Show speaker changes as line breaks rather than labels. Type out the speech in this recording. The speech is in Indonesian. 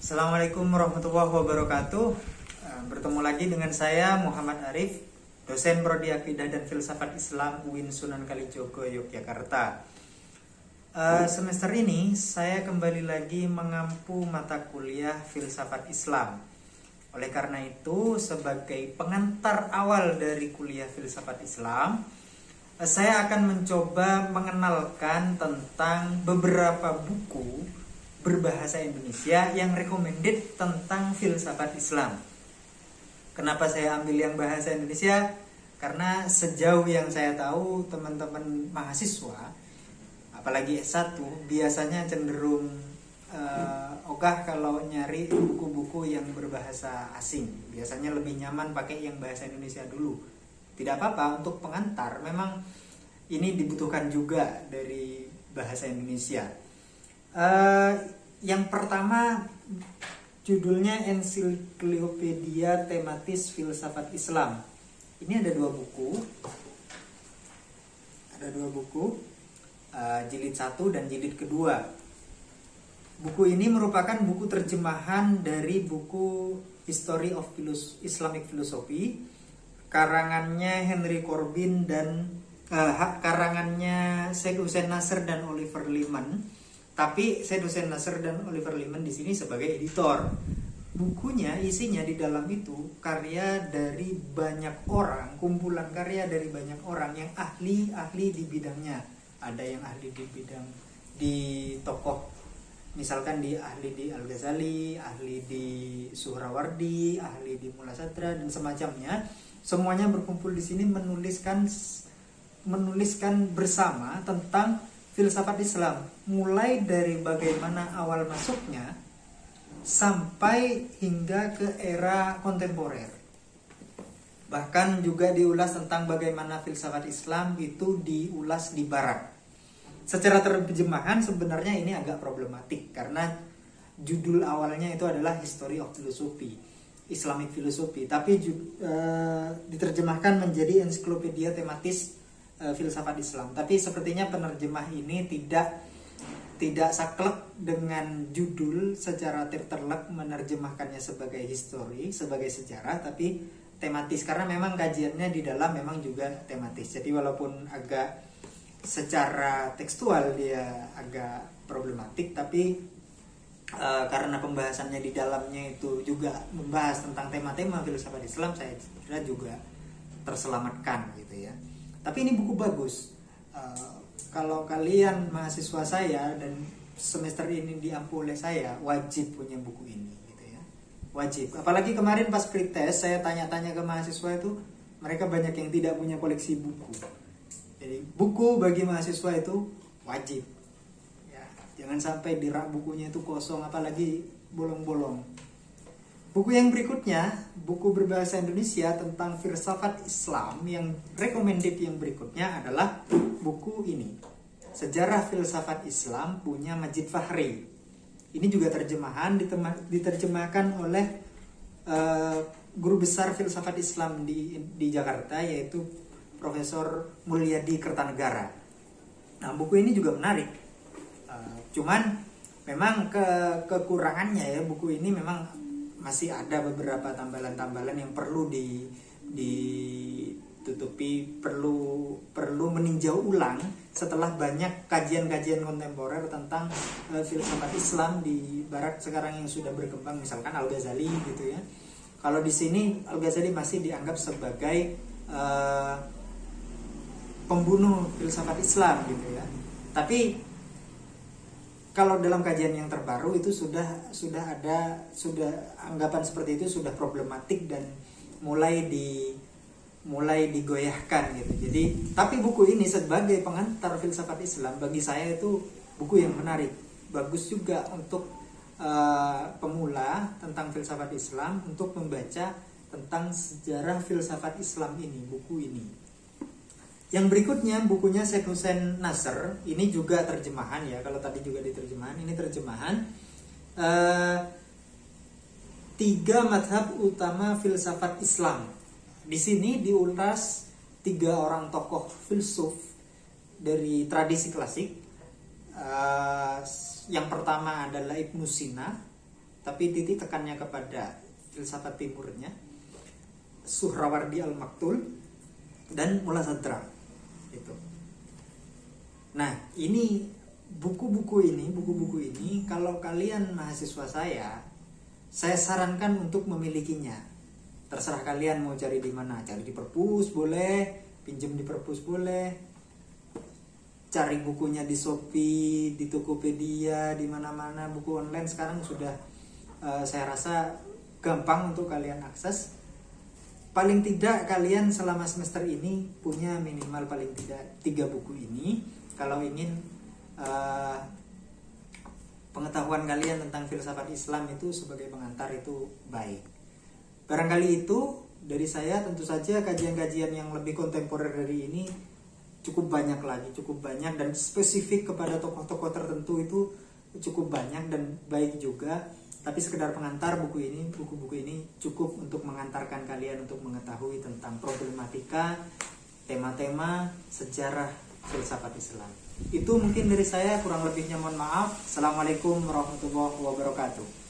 Assalamualaikum warahmatullahi wabarakatuh. Bertemu lagi dengan saya Muhammad Arif, dosen Prodi Akidah dan Filsafat Islam UIN Sunan Kalijogo, Yogyakarta. Semester ini saya kembali lagi mengampu mata kuliah Filsafat Islam. Oleh karena itu, sebagai pengantar awal dari kuliah Filsafat Islam, saya akan mencoba mengenalkan tentang beberapa buku berbahasa Indonesia yang recommended tentang filsafat Islam. Kenapa saya ambil yang bahasa Indonesia? Karena sejauh yang saya tahu, teman-teman mahasiswa, apalagi S1, biasanya cenderung ogah kalau nyari buku-buku yang berbahasa asing. Biasanya lebih nyaman pakai yang bahasa Indonesia dulu. Tidak apa-apa, untuk pengantar memang ini dibutuhkan juga dari bahasa Indonesia. Yang pertama judulnya Ensiklopedia Tematis Filsafat Islam. Ini ada dua buku, jilid 1 dan jilid kedua. Buku ini merupakan buku terjemahan dari buku History of Islamic Philosophy, karangannya Henry Corbin dan karangannya Syed Hussein Nasr dan Oliver Leaman. Tapi Syed Hussein Nasr dan Oliver Leaman di sini sebagai editor. Bukunya isinya di dalam itu karya dari banyak orang, kumpulan karya dari banyak orang yang ahli di bidangnya. Ada yang ahli di bidang di tokoh, misalkan ahli di Al-Ghazali, ahli di Suhrawardi, ahli di Mullah Sadra dan semacamnya. Semuanya berkumpul di sini menuliskan bersama tentang filsafat Islam, mulai dari bagaimana awal masuknya sampai hingga ke era kontemporer. Bahkan juga diulas tentang bagaimana filsafat Islam itu diulas di Barat. Secara terjemahan sebenarnya ini agak problematik karena judul awalnya itu adalah History of Philosophy, Islamic Philosophy, tapi diterjemahkan menjadi ensiklopedia tematis filsafat Islam. Tapi sepertinya penerjemah ini tidak saklek dengan judul secara tertelek menerjemahkannya sebagai history, sebagai sejarah, tapi tematis, karena memang kajiannya di dalam memang juga tematis. Jadi walaupun agak secara tekstual dia agak problematik, tapi karena pembahasannya di dalamnya itu juga membahas tentang tema-tema filsafat Islam, saya kira juga terselamatkan gitu ya. Tapi ini buku bagus. Kalau kalian mahasiswa saya dan semester ini diampu oleh saya, wajib punya buku ini gitu ya. Wajib. Apalagi kemarin pas pretest saya tanya-tanya ke mahasiswa itu, mereka banyak yang tidak punya koleksi buku. Jadi buku bagi mahasiswa itu wajib. Ya, jangan sampai di rak bukunya itu kosong, apalagi bolong-bolong. Buku yang berikutnya, buku berbahasa Indonesia tentang filsafat Islam yang recommended yang berikutnya adalah buku ini, Sejarah Filsafat Islam, punya Majid Fahri. Ini juga diterjemahkan oleh guru besar filsafat Islam di Jakarta, yaitu Profesor Mulyadi Kertanegara. Nah, buku ini juga menarik. Cuman memang kekurangannya ya, buku ini memang masih ada beberapa tambalan-tambalan yang perlu ditutupi, perlu meninjau ulang setelah banyak kajian-kajian kontemporer tentang filsafat Islam di Barat sekarang yang sudah berkembang, misalkan Al-Ghazali gitu ya. Kalau di sini Al-Ghazali masih dianggap sebagai pembunuh filsafat Islam gitu ya. Tapi kalau dalam kajian yang terbaru itu sudah anggapan seperti itu sudah problematik dan mulai digoyahkan gitu. Jadi, tapi buku ini sebagai pengantar filsafat Islam bagi saya itu buku yang menarik, bagus juga untuk pemula tentang filsafat Islam untuk membaca tentang sejarah filsafat Islam ini, buku ini. Yang berikutnya bukunya Syed Hussein Nasr, ini juga terjemahan ya, kalau tadi juga diterjemahan, ini terjemahan 3 madhab utama filsafat Islam. Di sini diulas 3 orang tokoh filsuf dari tradisi klasik. Yang pertama adalah Ibnu Sina, tapi titik tekannya kepada filsafat timurnya, Suhrawardi Al-Maktul dan Mullah Sadra itu. Nah, ini buku-buku ini kalau kalian mahasiswa saya sarankan untuk memilikinya. Terserah kalian mau cari di mana, cari di perpus boleh, pinjam di perpus boleh, cari bukunya di Shopee, di Tokopedia, di mana-mana. Buku online sekarang sudah saya rasa gampang untuk kalian akses. Paling tidak kalian selama semester ini punya minimal paling tidak 3 buku ini kalau ingin pengetahuan kalian tentang filsafat Islam itu sebagai pengantar itu baik. Barangkali itu dari saya. Tentu saja kajian-kajian yang lebih kontemporer dari ini cukup banyak dan spesifik kepada tokoh-tokoh tertentu itu cukup banyak dan baik juga. Tapi sekedar pengantar buku-buku ini cukup untuk mengantarkan kalian untuk mengetahui tentang problematika, tema-tema, sejarah filsafat Islam. Itu mungkin dari saya, kurang lebihnya mohon maaf. Assalamualaikum warahmatullahi wabarakatuh.